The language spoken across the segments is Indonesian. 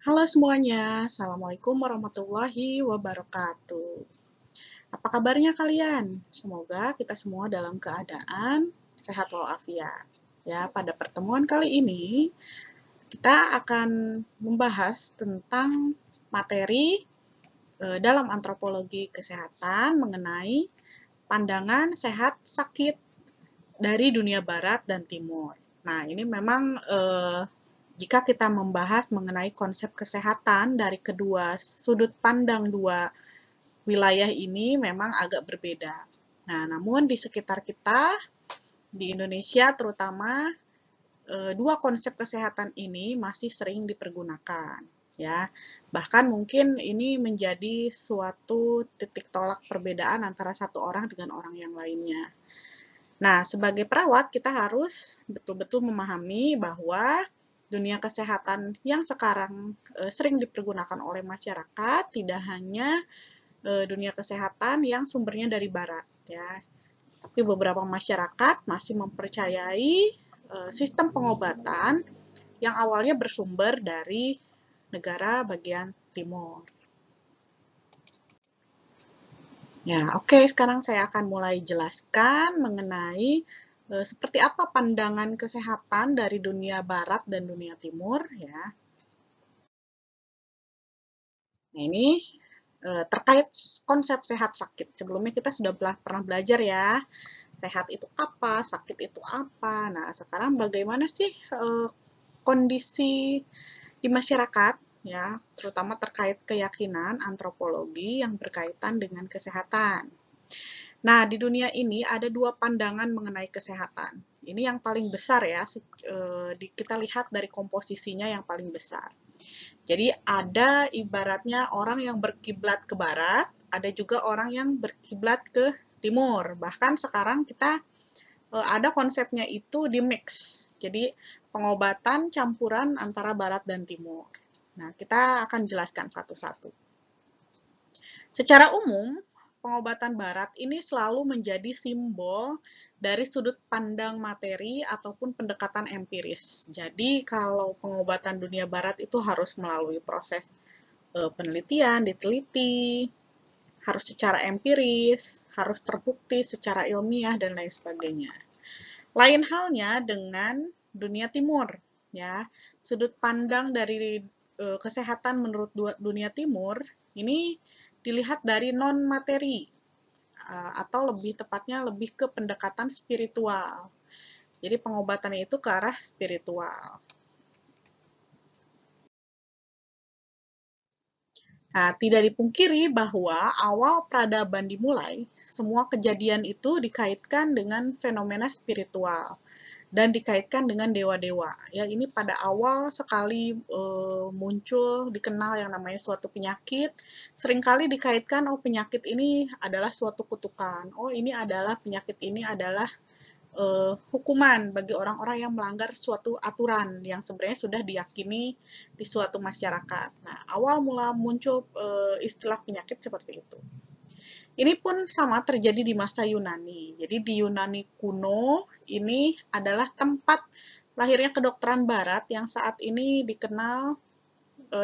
Halo semuanya, Assalamualaikum warahmatullahi wabarakatuh. Apa kabarnya kalian? Semoga kita semua dalam keadaan sehat walafiat. Ya, pada pertemuan kali ini kita akan membahas tentang materi dalam antropologi kesehatan mengenai pandangan sehat sakit dari dunia barat dan timur. Nah, ini memang jika kita membahas mengenai konsep kesehatan dari kedua sudut pandang dua wilayah ini memang agak berbeda. Nah, namun di sekitar kita, di Indonesia terutama, dua konsep kesehatan ini masih sering dipergunakan. Ya, bahkan mungkin ini menjadi suatu titik tolak perbedaan antara satu orang dengan orang yang lainnya. Nah, sebagai perawat kita harus betul-betul memahami bahwa dunia kesehatan yang sekarang sering dipergunakan oleh masyarakat tidak hanya dunia kesehatan yang sumbernya dari barat ya. Tapi beberapa masyarakat masih mempercayai sistem pengobatan yang awalnya bersumber dari negara bagian timur. Ya, oke, sekarang saya akan mulai jelaskan mengenai seperti apa pandangan kesehatan dari dunia barat dan dunia timur ya. Nah, ini terkait konsep sehat sakit. Sebelumnya kita sudah pernah belajar ya, sehat itu apa, sakit itu apa. Nah, sekarang bagaimana sih kondisi di masyarakat ya, terutama terkait keyakinan antropologi yang berkaitan dengan kesehatan. Nah, di dunia ini ada dua pandangan mengenai kesehatan. Ini yang paling besar ya, kita lihat dari komposisinya yang paling besar. Jadi ada ibaratnya orang yang berkiblat ke barat, ada juga orang yang berkiblat ke timur. Bahkan sekarang kita ada konsepnya itu di mix. Jadi pengobatan campuran antara barat dan timur. Nah, kita akan jelaskan satu-satu. Secara umum, pengobatan barat ini selalu menjadi simbol dari sudut pandang materi ataupun pendekatan empiris. Jadi, kalau pengobatan dunia barat itu harus melalui proses penelitian, diteliti, harus secara empiris, harus terbukti secara ilmiah, dan lain sebagainya. Lain halnya dengan dunia timur, ya. Sudut pandang dari kesehatan menurut dunia timur ini dilihat dari non materi atau lebih tepatnya lebih ke pendekatan spiritual. Jadi pengobatannya itu ke arah spiritual. Nah, tidak dipungkiri bahwa awal peradaban dimulai, semua kejadian itu dikaitkan dengan fenomena spiritual dan dikaitkan dengan dewa-dewa. Ya, ini pada awal sekali muncul dikenal yang namanya suatu penyakit, seringkali dikaitkan oh penyakit ini adalah suatu kutukan. Oh, ini adalah penyakit ini adalah hukuman bagi orang-orang yang melanggar suatu aturan yang sebenarnya sudah diyakini di suatu masyarakat. Nah, awal mula muncul istilah penyakit seperti itu. Ini pun sama terjadi di masa Yunani. Jadi di Yunani kuno ini adalah tempat lahirnya kedokteran barat yang saat ini dikenal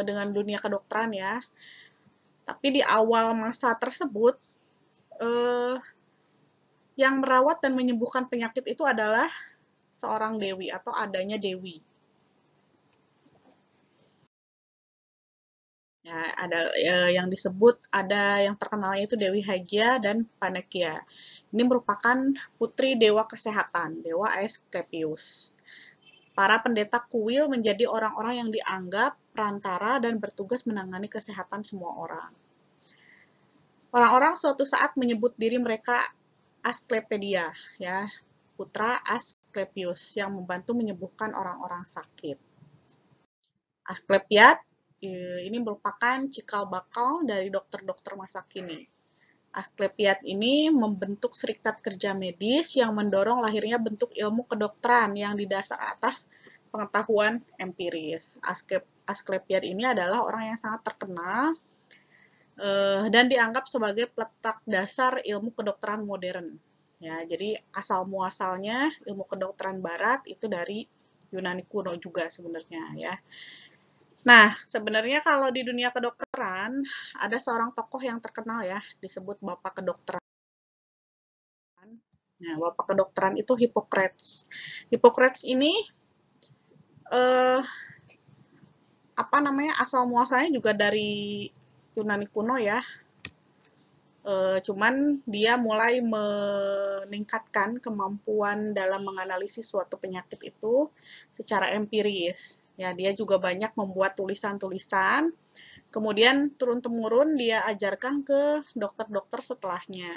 dengan dunia kedokteran ya. Tapi di awal masa tersebut eh, yang merawat dan menyembuhkan penyakit itu adalah seorang dewi atau adanya dewi. Ya, ada yang disebut ada yang terkenalnya itu Dewi Hagia dan Panakia. Ini merupakan putri dewa kesehatan, dewa Asklepios. Para pendeta kuil menjadi orang-orang yang dianggap perantara dan bertugas menangani kesehatan semua orang. Orang-orang suatu saat menyebut diri mereka Asklepedia, ya, putra Asklepios yang membantu menyembuhkan orang-orang sakit. Asklepiad ini merupakan cikal bakal dari dokter-dokter masa kini. Asklepiad ini membentuk serikat kerja medis yang mendorong lahirnya bentuk ilmu kedokteran yang didasar atas pengetahuan empiris. Asklepiad ini adalah orang yang sangat terkenal dan dianggap sebagai peletak dasar ilmu kedokteran modern. Ya, jadi asal muasalnya ilmu kedokteran barat itu dari Yunani kuno juga sebenarnya ya. Nah, sebenarnya kalau di dunia kedokteran, ada seorang tokoh yang terkenal ya, disebut Bapak Kedokteran. Nah, Bapak Kedokteran itu Hippocrates. Hippocrates ini eh, apa namanya, asal muasalnya juga dari Yunani kuno ya. Cuman dia mulai meningkatkan kemampuan dalam menganalisis suatu penyakit itu secara empiris. Ya, dia juga banyak membuat tulisan-tulisan. Kemudian turun-temurun dia ajarkan ke dokter-dokter setelahnya.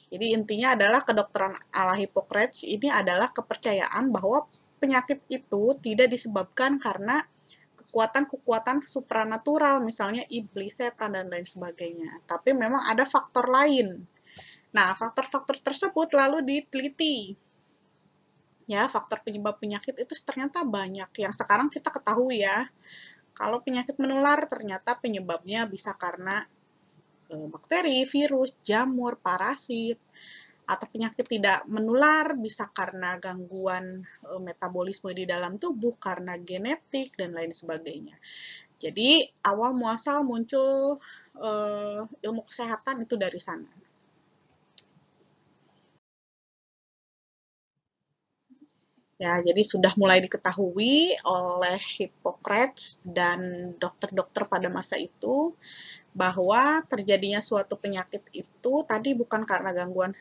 Jadi intinya adalah kedokteran ala Hippocrates ini adalah kepercayaan bahwa penyakit itu tidak disebabkan karena kekuatan-kekuatan supranatural, misalnya iblis, setan, dan lain sebagainya. Tapi memang ada faktor lain. Nah, faktor-faktor tersebut lalu diteliti. Ya, faktor penyebab penyakit itu ternyata banyak. Yang sekarang kita ketahui ya, kalau penyakit menular ternyata penyebabnya bisa karena bakteri, virus, jamur, parasit, atau penyakit tidak menular bisa karena gangguan metabolisme di dalam tubuh, karena genetik, dan lain sebagainya. Jadi, awal muasal muncul ilmu kesehatan itu dari sana. Ya, jadi sudah mulai diketahui oleh Hippocrates dan dokter-dokter pada masa itu bahwa terjadinya suatu penyakit itu tadi bukan karena gangguan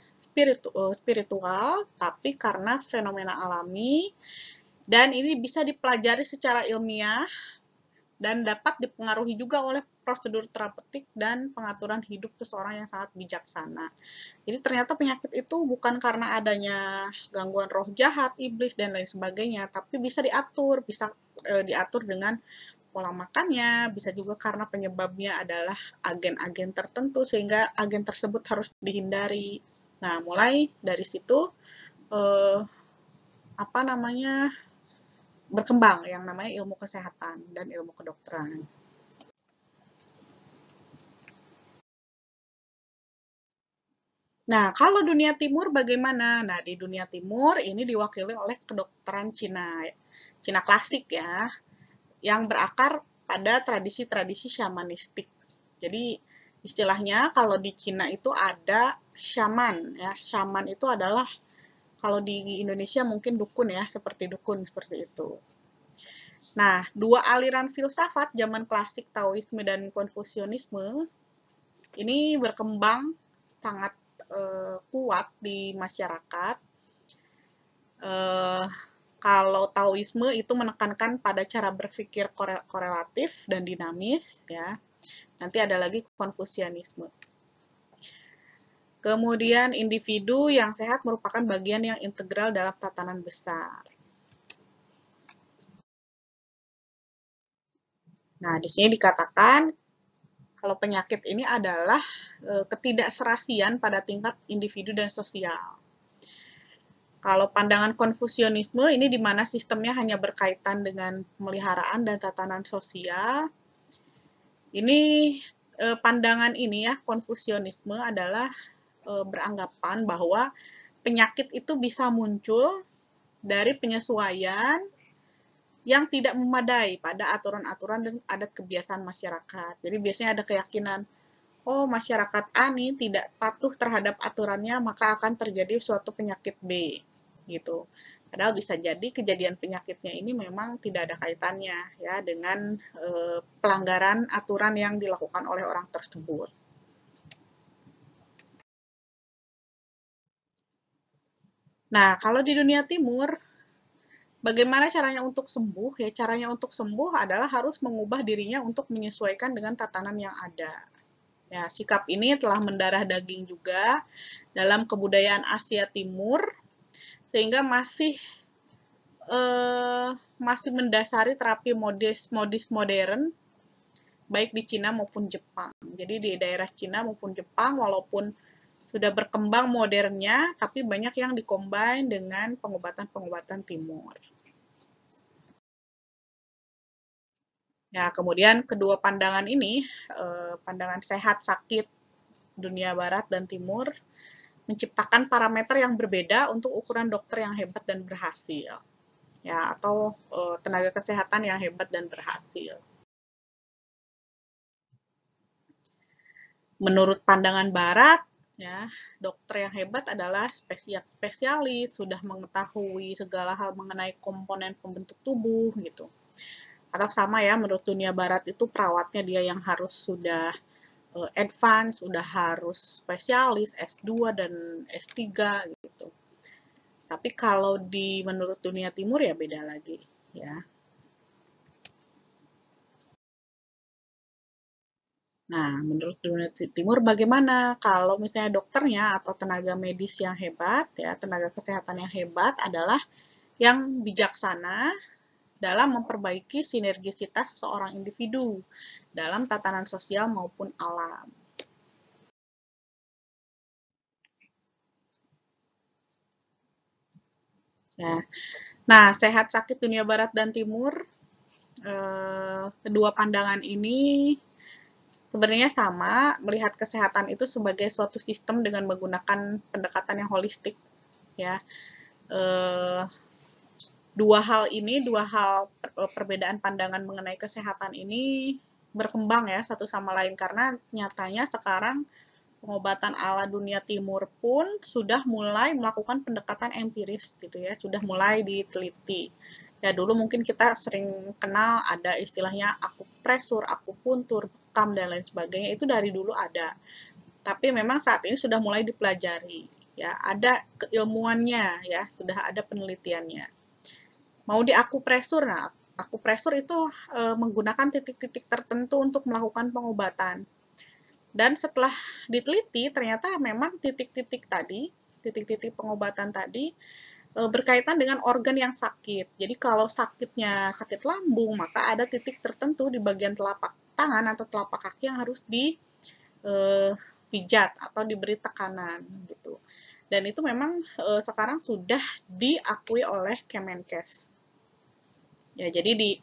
spiritual, tapi karena fenomena alami, dan ini bisa dipelajari secara ilmiah dan dapat dipengaruhi juga oleh prosedur terapeutik dan pengaturan hidup seseorang yang sangat bijaksana. Jadi ternyata penyakit itu bukan karena adanya gangguan roh jahat, iblis, dan lain sebagainya, tapi bisa diatur, bisa diatur dengan pola makannya, bisa juga karena penyebabnya adalah agen-agen tertentu sehingga agen tersebut harus dihindari. Nah, mulai dari situ eh, apa namanya berkembang yang namanya ilmu kesehatan dan ilmu kedokteran. Nah, kalau dunia timur bagaimana? Nah, di dunia timur ini diwakili oleh kedokteran Cina, Cina klasik ya, yang berakar pada tradisi-tradisi shamanistik. Jadi, istilahnya kalau di Cina itu ada shaman ya. Shaman itu adalah kalau di Indonesia mungkin dukun ya, seperti dukun seperti itu. Nah, dua aliran filsafat zaman klasik Taoisme dan Konfusianisme ini berkembang sangat kuat di masyarakat. Eh, Kalau Taoisme itu menekankan pada cara berpikir korelatif dan dinamis, ya. Nanti ada lagi Konfusianisme. Kemudian individu yang sehat merupakan bagian yang integral dalam tatanan besar. Nah, di sini dikatakan kalau penyakit ini adalah ketidakserasian pada tingkat individu dan sosial. Kalau pandangan Konfusianisme ini di mana sistemnya hanya berkaitan dengan pemeliharaan dan tatanan sosial. Ini pandangan ini ya, Konfusianisme adalah beranggapan bahwa penyakit itu bisa muncul dari penyesuaian yang tidak memadai pada aturan-aturan dan adat kebiasaan masyarakat. Jadi biasanya ada keyakinan, oh masyarakat A nih tidak patuh terhadap aturannya, maka akan terjadi suatu penyakit B. Gitu. Padahal bisa jadi kejadian penyakitnya ini memang tidak ada kaitannya ya dengan pelanggaran aturan yang dilakukan oleh orang tersebut. Nah, kalau di dunia timur, bagaimana caranya untuk sembuh? Ya, caranya untuk sembuh adalah harus mengubah dirinya untuk menyesuaikan dengan tatanan yang ada. Ya, sikap ini telah mendarah daging juga dalam kebudayaan Asia Timur, sehingga masih mendasari terapi modis modern baik di Cina maupun Jepang. Jadi di daerah Cina maupun Jepang walaupun sudah berkembang modernnya, tapi banyak yang dikombin dengan pengobatan-pengobatan timur. Ya, kemudian kedua pandangan ini, pandangan sehat, sakit, dunia barat dan timur, menciptakan parameter yang berbeda untuk ukuran dokter yang hebat dan berhasil. ya, atau tenaga kesehatan yang hebat dan berhasil. Menurut pandangan Barat, ya, dokter yang hebat adalah spesialis, sudah mengetahui segala hal mengenai komponen pembentuk tubuh gitu. Atau sama ya, menurut dunia Barat itu perawatnya dia yang harus sudah advance, sudah harus spesialis S2 dan S3 gitu. Tapi kalau menurut dunia timur ya beda lagi ya. Nah, menurut dunia timur bagaimana? Kalau misalnya dokternya atau tenaga medis yang hebat, ya, tenaga kesehatan yang hebat adalah yang bijaksana dalam memperbaiki sinergisitas seorang individu dalam tatanan sosial maupun alam. Ya. Nah, sehat sakit dunia barat dan timur, kedua pandangan ini sebenarnya sama, melihat kesehatan itu sebagai suatu sistem dengan menggunakan pendekatan yang holistik, ya. Dua hal perbedaan pandangan mengenai kesehatan ini berkembang ya satu sama lain, karena nyatanya sekarang pengobatan ala dunia timur pun sudah mulai melakukan pendekatan empiris gitu ya, sudah mulai diteliti. Ya dulu mungkin kita sering kenal ada istilahnya akupresur, akupuntur, bekam dan lain sebagainya, itu dari dulu ada. Tapi memang saat ini sudah mulai dipelajari. Ya, ada keilmuannya ya, sudah ada penelitiannya. Mau di akupresur, nah akupresur itu menggunakan titik-titik tertentu untuk melakukan pengobatan. Dan setelah diteliti, ternyata memang titik-titik pengobatan tadi berkaitan dengan organ yang sakit. Jadi kalau sakitnya sakit lambung, maka ada titik tertentu di bagian telapak tangan atau telapak kaki yang harus dipijat atau diberi tekanan gitu. Dan itu memang sekarang sudah diakui oleh Kemenkes. Ya, jadi di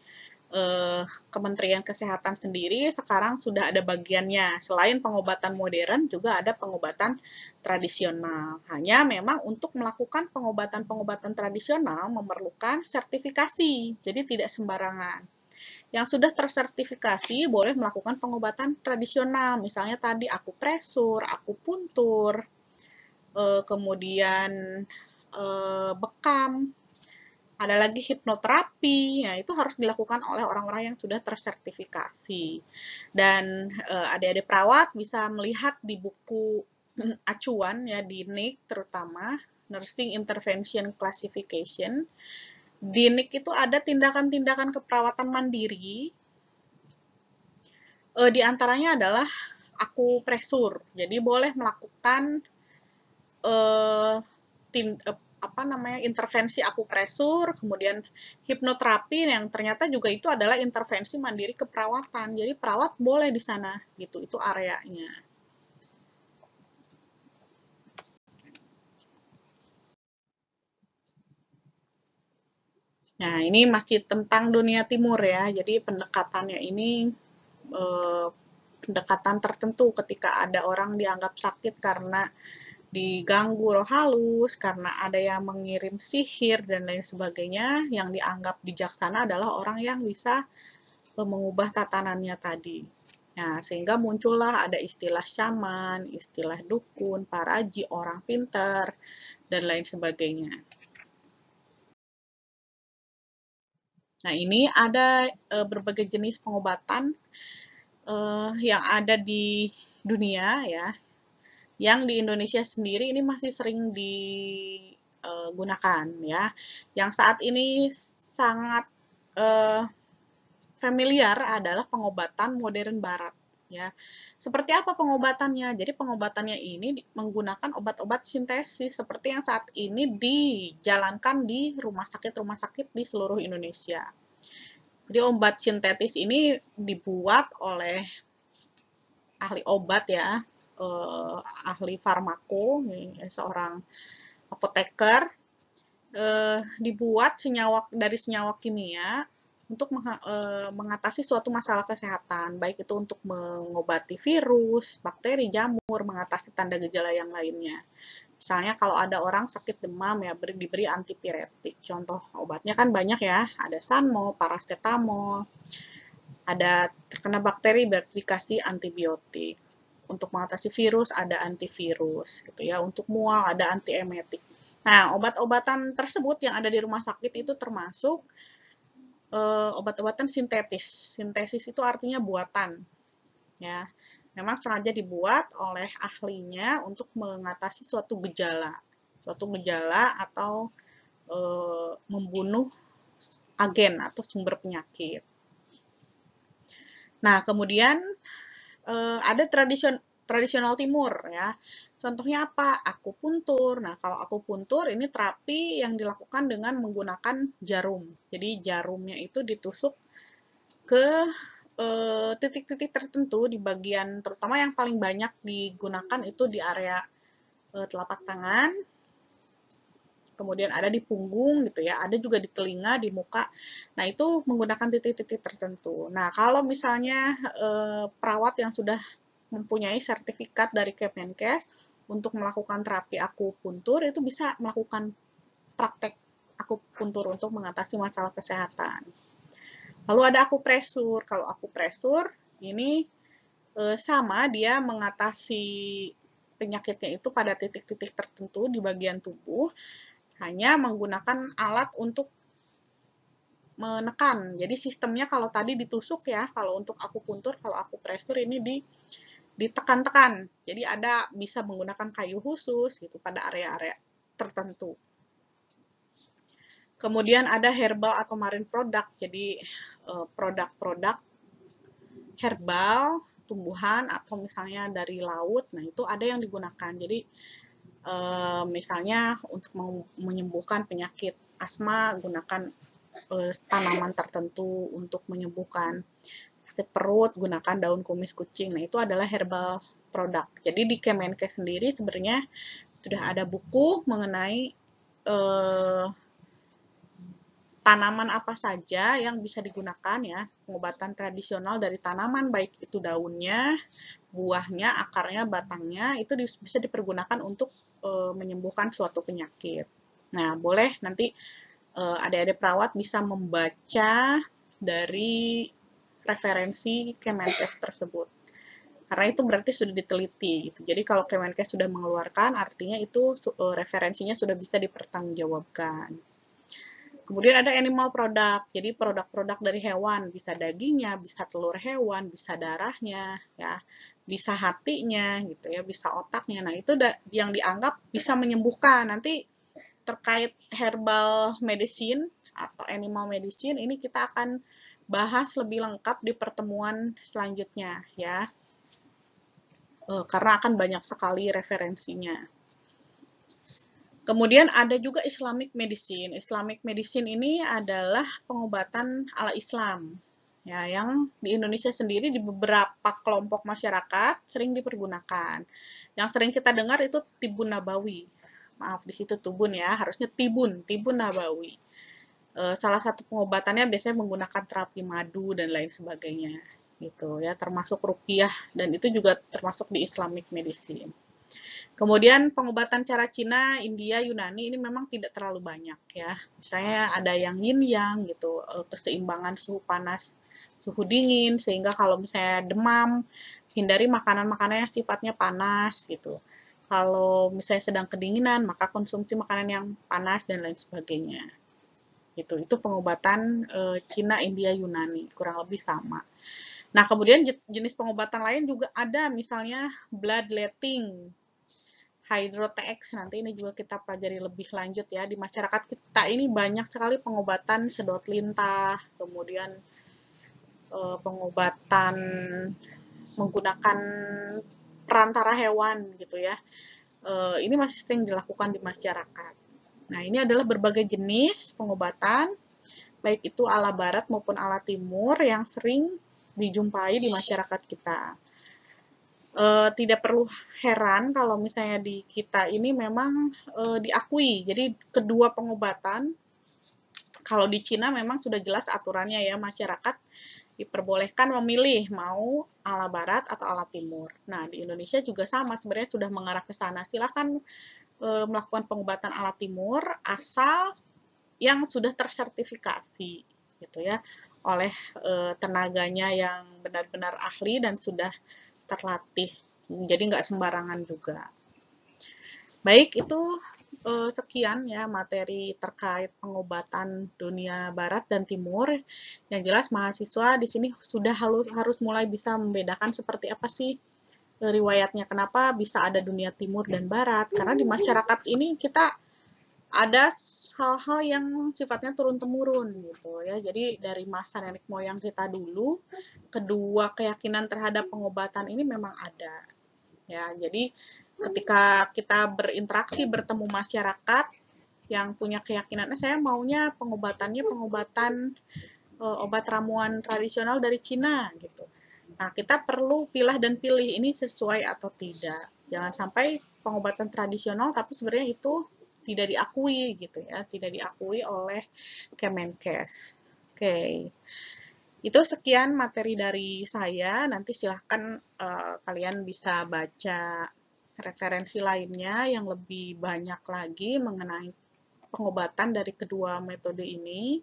Kementerian Kesehatan sendiri sekarang sudah ada bagiannya. Selain pengobatan modern, juga ada pengobatan tradisional. Hanya memang untuk melakukan pengobatan-pengobatan tradisional memerlukan sertifikasi, jadi tidak sembarangan. Yang sudah tersertifikasi boleh melakukan pengobatan tradisional, misalnya tadi akupresur, akupuntur, kemudian bekam, ada lagi hipnoterapi, ya itu harus dilakukan oleh orang-orang yang sudah tersertifikasi. Dan adik-adik perawat bisa melihat di buku acuan ya di NIC terutama Nursing Intervention Classification. Di NIC itu ada tindakan-tindakan keperawatan mandiri. Di antaranya adalah akupresur. Jadi boleh melakukan intervensi akupresur, kemudian hipnoterapi yang ternyata juga itu adalah intervensi mandiri keperawatan. Jadi perawat boleh di sana gitu, itu areanya. Nah, ini masih tentang dunia timur ya. Jadi pendekatannya ini pendekatan tertentu ketika ada orang dianggap sakit karena diganggu roh halus, karena ada yang mengirim sihir dan lain sebagainya, yang dianggap bijaksana adalah orang yang bisa mengubah tatanannya tadi. Nah, sehingga muncullah ada istilah syaman, istilah dukun, paraji, orang pintar, dan lain sebagainya. Nah, ini ada berbagai jenis pengobatan yang ada di dunia ya, yang di Indonesia sendiri ini masih sering digunakan ya. Yang saat ini sangat familiar adalah pengobatan modern barat ya. Seperti apa pengobatannya? Jadi pengobatannya ini menggunakan obat-obat sintesis seperti yang saat ini dijalankan di rumah sakit di seluruh Indonesia. Jadi obat sintetis ini dibuat oleh ahli obat ya, ahli farmako, seorang apoteker, dibuat dari senyawa kimia untuk mengatasi suatu masalah kesehatan, baik itu untuk mengobati virus, bakteri, jamur, mengatasi tanda gejala yang lainnya. Misalnya kalau ada orang sakit demam ya diberi antipiretik. Contoh obatnya kan banyak ya, ada Sanmo, paracetamol, ada terkena bakteri berarti dikasih antibiotik. Untuk mengatasi virus ada antivirus gitu ya. Untuk mual ada antiemetik. Nah, obat-obatan tersebut yang ada di rumah sakit itu termasuk obat-obatan sintetis. Sintesis itu artinya buatan ya. Memang sengaja dibuat oleh ahlinya untuk mengatasi suatu gejala atau membunuh agen atau sumber penyakit. Nah, kemudian ada tradisional timur ya. Contohnya apa? Akupuntur. Nah, kalau akupuntur ini terapi yang dilakukan dengan menggunakan jarum. Jadi jarumnya itu ditusuk ke titik-titik tertentu di bagian, terutama yang paling banyak digunakan itu di area telapak tangan, kemudian ada di punggung gitu ya, ada juga di telinga, di muka. Nah, itu menggunakan titik-titik tertentu. Nah, kalau misalnya perawat yang sudah mempunyai sertifikat dari Kemenkes untuk melakukan terapi akupuntur itu bisa melakukan praktek akupuntur untuk mengatasi masalah kesehatan. Lalu ada akupresur. Kalau akupresur ini sama, dia mengatasi penyakitnya itu pada titik-titik tertentu di bagian tubuh, hanya menggunakan alat untuk menekan. Jadi sistemnya kalau tadi ditusuk ya, kalau untuk akupuntur, kalau akupresur ini ditekan-tekan. Jadi ada bisa menggunakan kayu khusus gitu pada area-area tertentu. Kemudian ada herbal atau marine product. Jadi produk-produk herbal, tumbuhan atau misalnya dari laut. Nah, itu ada yang digunakan. Jadi misalnya untuk menyembuhkan penyakit asma gunakan tanaman tertentu, untuk menyembuhkan sakit perut gunakan daun kumis kucing. Nah, itu adalah herbal product. Jadi di Kemenkes sendiri sebenarnya sudah ada buku mengenai tanaman apa saja yang bisa digunakan ya, pengobatan tradisional dari tanaman, baik itu daunnya, buahnya, akarnya, batangnya, itu bisa dipergunakan untuk menyembuhkan suatu penyakit. Nah, boleh nanti adik-adik perawat bisa membaca dari referensi Kemenkes tersebut. Karena itu berarti sudah diteliti gitu. Jadi kalau Kemenkes sudah mengeluarkan, artinya itu referensinya sudah bisa dipertanggungjawabkan. Kemudian ada animal product, jadi produk-produk dari hewan, bisa dagingnya, bisa telur hewan, bisa darahnya, ya, bisa hatinya, gitu ya, bisa otaknya. Nah, itu yang dianggap bisa menyembuhkan. Nanti terkait herbal medicine atau animal medicine, ini kita akan bahas lebih lengkap di pertemuan selanjutnya, ya, karena akan banyak sekali referensinya. Kemudian ada juga Islamic medicine. Islamic medicine ini adalah pengobatan ala Islam. Ya, yang di Indonesia sendiri di beberapa kelompok masyarakat sering dipergunakan. Yang sering kita dengar itu tibun nabawi. Maaf, di situ tubun ya, harusnya tibun nabawi. Salah satu pengobatannya biasanya menggunakan terapi madu dan lain sebagainya. Gitu ya, termasuk ruqyah dan itu juga termasuk di Islamic medicine. Kemudian pengobatan cara Cina, India, Yunani ini memang tidak terlalu banyak ya. Misalnya ada yang yin yang gitu, keseimbangan suhu panas, suhu dingin, sehingga kalau misalnya demam, hindari makanan-makanan yang sifatnya panas gitu. Kalau misalnya sedang kedinginan, maka konsumsi makanan yang panas dan lain sebagainya. Itu pengobatan Cina, India, Yunani, kurang lebih sama. Nah, kemudian jenis pengobatan lain juga ada, misalnya bloodletting, Hydrotex, nanti ini juga kita pelajari lebih lanjut ya. Di masyarakat kita ini banyak sekali pengobatan sedot lintah, kemudian pengobatan menggunakan perantara hewan gitu ya. Ini masih sering dilakukan di masyarakat. Nah, ini adalah berbagai jenis pengobatan, baik itu ala barat maupun ala timur yang sering dijumpai di masyarakat kita. Tidak perlu heran kalau misalnya di kita ini memang diakui. Jadi kedua pengobatan, kalau di Cina memang sudah jelas aturannya ya, masyarakat diperbolehkan memilih mau ala barat atau ala timur. Nah, di Indonesia juga sama, sebenarnya sudah mengarah ke sana. Silakan melakukan pengobatan ala timur asal yang sudah tersertifikasi gitu ya oleh tenaganya yang benar-benar ahli dan sudah terlatih. Jadi nggak sembarangan juga. Baik, itu sekian ya materi terkait pengobatan dunia barat dan timur. Yang jelas mahasiswa di sini sudah harus mulai bisa membedakan seperti apa sih riwayatnya, kenapa bisa ada dunia timur dan barat. Karena di masyarakat ini kita ada hal-hal yang sifatnya turun-temurun gitu ya. Jadi dari masa nenek moyang kita dulu, kedua keyakinan terhadap pengobatan ini memang ada. Ya, jadi ketika kita berinteraksi bertemu masyarakat yang punya keyakinan, saya maunya pengobatan obat ramuan tradisional dari Cina gitu. Nah, kita perlu pilah dan pilih ini sesuai atau tidak. Jangan sampai pengobatan tradisional tapi sebenarnya itu tidak diakui gitu ya, tidak diakui oleh Kemenkes. Oke. Itu sekian materi dari saya. Nanti silahkan kalian bisa baca referensi lainnya yang lebih banyak lagi mengenai pengobatan dari kedua metode ini.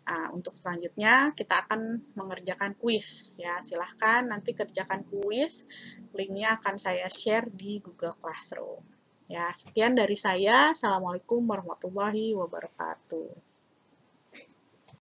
Nah, untuk selanjutnya kita akan mengerjakan kuis ya. Silahkan nanti kerjakan kuis. Linknya akan saya share di Google Classroom. Ya, sekian dari saya. Assalamualaikum warahmatullahi wabarakatuh.